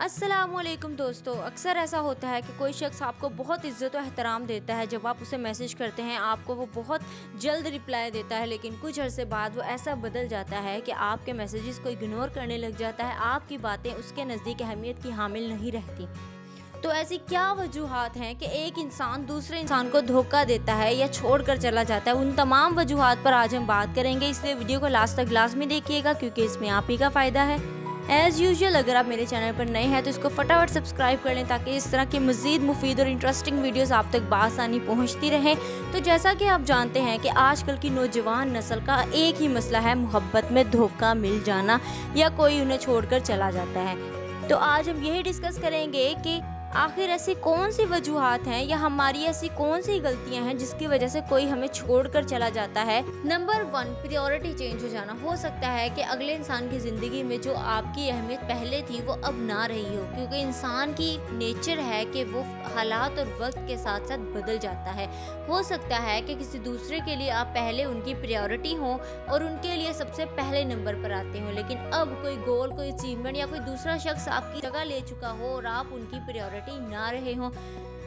अस्सलामुअलैकुम दोस्तों, अक्सर ऐसा होता है कि कोई शख्स आपको बहुत इज़्ज़त और एहतराम देता है। जब आप उसे मैसेज करते हैं आपको वो बहुत जल्द रिप्लाई देता है, लेकिन कुछ अरसे बाद वो ऐसा बदल जाता है कि आपके मैसेजेस को इग्नोर करने लग जाता है। आपकी बातें उसके नज़दीक अहमियत की हामिल नहीं रहती। तो ऐसी क्या वजूहात हैं कि एक इंसान दूसरे इंसान को धोखा देता है या छोड़ कर चला जाता है? उन तमाम वजूहात पर आज हम बात करेंगे, इसलिए वीडियो को लास्ट तक लाजमी देखिएगा क्योंकि इसमें आप ही का फ़ायदा है। एज़ यूजुअल अगर आप मेरे चैनल पर नए हैं तो इसको फटाफट सब्सक्राइब कर लें ताकि इस तरह की मज़ीद मुफीद और इंटरेस्टिंग वीडियोस आप तक बआसानी पहुंचती रहें। तो जैसा कि आप जानते हैं कि आजकल की नौजवान नस्ल का एक ही मसला है, मोहब्बत में धोखा मिल जाना या कोई उन्हें छोड़कर चला जाता है। तो आज हम यही डिस्कस करेंगे कि आखिर ऐसी कौन सी वजूहात हैं या हमारी ऐसी कौन सी गलतियां हैं जिसकी वजह से कोई हमें छोड़कर चला जाता है। नंबर 1, प्रायोरिटी चेंज हो जाना। हो सकता है कि अगले इंसान की ज़िंदगी में जो आपकी अहमियत पहले थी वो अब ना रही हो, क्योंकि इंसान की नेचर है कि वो हालात और वक्त के साथ साथ बदल जाता है। हो सकता है कि किसी दूसरे के लिए आप पहले उनकी प्रायोरिटी हों और उनके लिए सबसे पहले नंबर पर आते हो, लेकिन अब कोई गोल, कोई अचीवमेंट या कोई दूसरा शख्स आपकी जगह ले चुका हो और आप उनकी प्रायोरिटी ना रहे हों,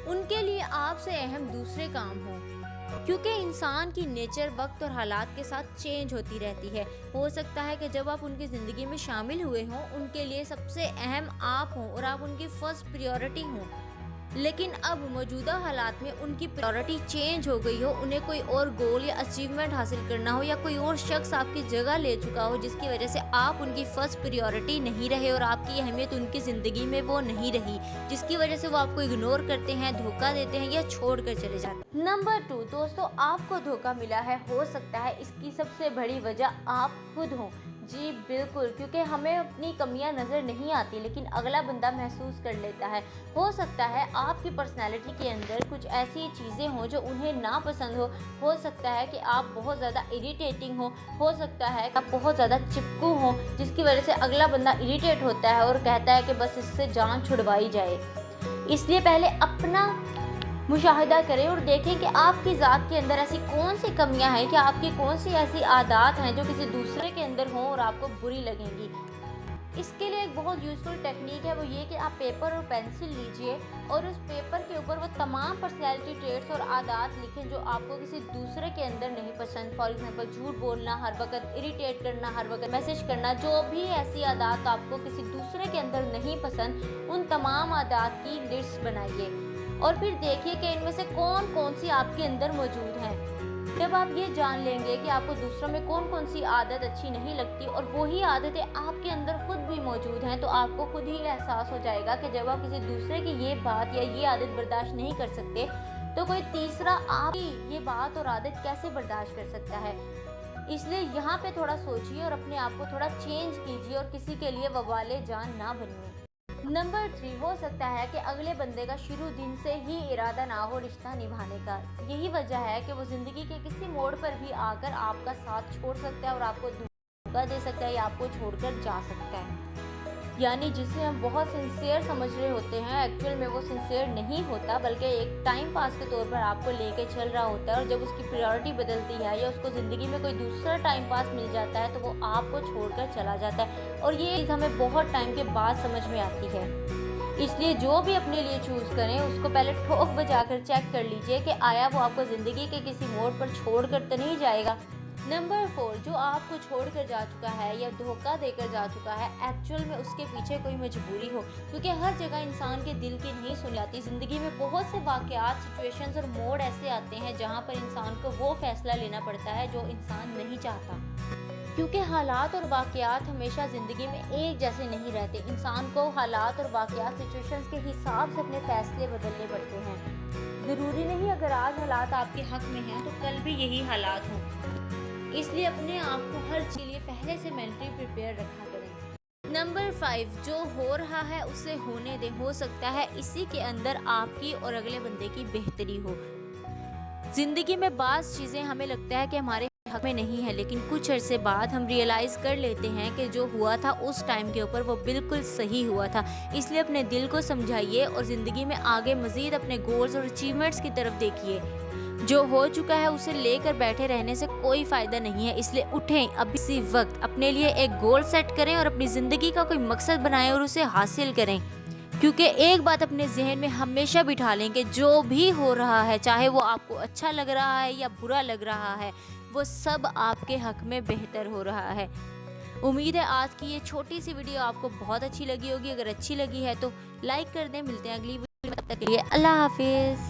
उनके लिए आपसे अहम दूसरे काम हों। क्योंकि इंसान की नेचर वक्त और हालात के साथ चेंज होती रहती है। हो सकता है कि जब आप उनकी ज़िंदगी में शामिल हुए हों उनके लिए सबसे अहम आप हों और आप उनकी फर्स्ट प्रायोरिटी हों, लेकिन अब मौजूदा हालात में उनकी प्रायोरिटी चेंज हो गई हो, उन्हें कोई और गोल या अचीवमेंट हासिल करना हो या कोई और शख्स आपकी जगह ले चुका हो जिसकी वजह से आप उनकी फर्स्ट प्रायोरिटी नहीं रहे और आपकी अहमियत उनकी ज़िंदगी में वो नहीं रही, जिसकी वजह से वो आपको इग्नोर करते हैं, धोखा देते हैं या छोड़ कर चले जाते हैं। नंबर 2 दोस्तों, आपको धोखा मिला है, हो सकता है इसकी सबसे बड़ी वजह आप खुद हों। जी बिल्कुल, क्योंकि हमें अपनी कमियां नज़र नहीं आती लेकिन अगला बंदा महसूस कर लेता है। हो सकता है आपकी पर्सनैलिटी के अंदर कुछ ऐसी चीज़ें हों जो उन्हें नापसंद हो सकता है कि आप बहुत ज़्यादा इरिटेटिंग हो सकता है कि आप बहुत ज़्यादा चिपकू हों जिसकी वजह से अगला बंदा इरिटेट होता है और कहता है कि बस इससे जान छुड़वाई जाए। इसलिए पहले अपना मुशाहिदा करें और देखें कि आपकी ज़ात के अंदर ऐसी कौन सी कमियां हैं, कि आपकी कौन सी ऐसी आदत हैं जो किसी दूसरे के अंदर हों और आपको बुरी लगेंगी। इसके लिए एक बहुत यूज़फुल टेक्निक है, वो ये कि आप पेपर और पेंसिल लीजिए और उस पेपर के ऊपर वो तमाम पर्सनैलिटी ट्रेट्स और आदत लिखें जो आपको किसी दूसरे के अंदर नहीं पसंद। फॉर एग्जांपल झूठ बोलना, हर वक्त इरिटेट करना, हर वक्त मैसेज करना, जो भी ऐसी आदत आपको किसी दूसरे के अंदर नहीं पसंद, उन तमाम आदत की लिस्ट बनाइए और फिर देखिए कि इनमें से कौन कौन सी आपके अंदर मौजूद हैं। जब आप ये जान लेंगे कि आपको दूसरों में कौन कौन सी आदत अच्छी नहीं लगती और वही आदतें आपके अंदर खुद भी मौजूद हैं, तो आपको खुद ही एहसास हो जाएगा कि जब आप किसी दूसरे की ये बात या ये आदत बर्दाश्त नहीं कर सकते तो कोई तीसरा आपकी ये बात और आदत कैसे बर्दाश्त कर सकता है। इसलिए यहाँ पे थोड़ा सोचिए और अपने आप को थोड़ा चेंज कीजिए और किसी के लिए वबाले जान ना बनिए। नंबर 3, हो सकता है कि अगले बंदे का शुरू दिन से ही इरादा ना हो रिश्ता निभाने का। यही वजह है कि वो ज़िंदगी के किसी मोड़ पर भी आकर आपका साथ छोड़ सकता है और आपको धोखा दे सकता है या आपको छोड़कर जा सकता है। यानी जिसे हम बहुत सिंसियर समझ रहे होते हैं, एक्चुअल में वो सिंसियर नहीं होता बल्कि एक टाइम पास के तौर पर आपको लेके चल रहा होता है, और जब उसकी प्रायोरिटी बदलती है या उसको ज़िंदगी में कोई दूसरा टाइम पास मिल जाता है तो वो आपको छोड़कर चला जाता है, और ये चीज़ हमें बहुत टाइम के बाद समझ में आती है। इसलिए जो भी अपने लिए चूज़ करें उसको पहले ठोक बजाकर चेक कर लीजिए कि आया वो आपको ज़िंदगी के किसी मोड़ पर छोड़ कर तो नहीं जाएगा। नंबर 4, जो आपको छोड़कर जा चुका है या धोखा देकर जा चुका है, एक्चुअल में उसके पीछे कोई मजबूरी हो, क्योंकि हर जगह इंसान के दिल की नहीं सुनी जाती। ज़िंदगी में बहुत से वाक़यात, सिचुएशंस और मोड़ ऐसे आते हैं जहाँ पर इंसान को वो फैसला लेना पड़ता है जो इंसान नहीं चाहता, क्योंकि हालात और वाक़यात हमेशा ज़िंदगी में एक जैसे नहीं रहते। इंसान को हालात और वाक़यात, सिचुएशंस के हिसाब से अपने फैसले बदलने पड़ते हैं। ज़रूरी नहीं अगर आज हालात आपके हक़ में हैं तो कल भी यही हालात हों। इसलिए अपने आप को हर चीज़ के लिए पहले से मेंटली प्रिपेयर रखा करें। नंबर 5, जो हो रहा है उसे होने दें। हो सकता है इसी के अंदर आपकी और अगले बंदे की बेहतरी हो। ज़िंदगी में बाज़ चीज़ें हमें लगता है कि हमारे हक में नहीं है, लेकिन कुछ अरसे बाद हम रियलाइज़ कर लेते हैं कि जो हुआ था उस टाइम के ऊपर वो बिल्कुल सही हुआ था। इसलिए अपने दिल को समझाइए और ज़िंदगी में आगे मज़ीद अपने गोल्स और अचीवमेंट्स की तरफ देखिए। जो हो चुका है उसे लेकर बैठे रहने से कोई फ़ायदा नहीं है, इसलिए उठें अब इसी वक्त, अपने लिए एक गोल सेट करें और अपनी ज़िंदगी का कोई मकसद बनाएं और उसे हासिल करें। क्योंकि एक बात अपने ज़हन में हमेशा बिठा लें कि जो भी हो रहा है, चाहे वो आपको अच्छा लग रहा है या बुरा लग रहा है, वो सब आपके हक में बेहतर हो रहा है। उम्मीद है आज की ये छोटी सी वीडियो आपको बहुत अच्छी लगी होगी। अगर अच्छी लगी है तो लाइक कर दें। मिलते हैं अगली वीडियो में, तब तक के लिए अल्लाह हाफिज़।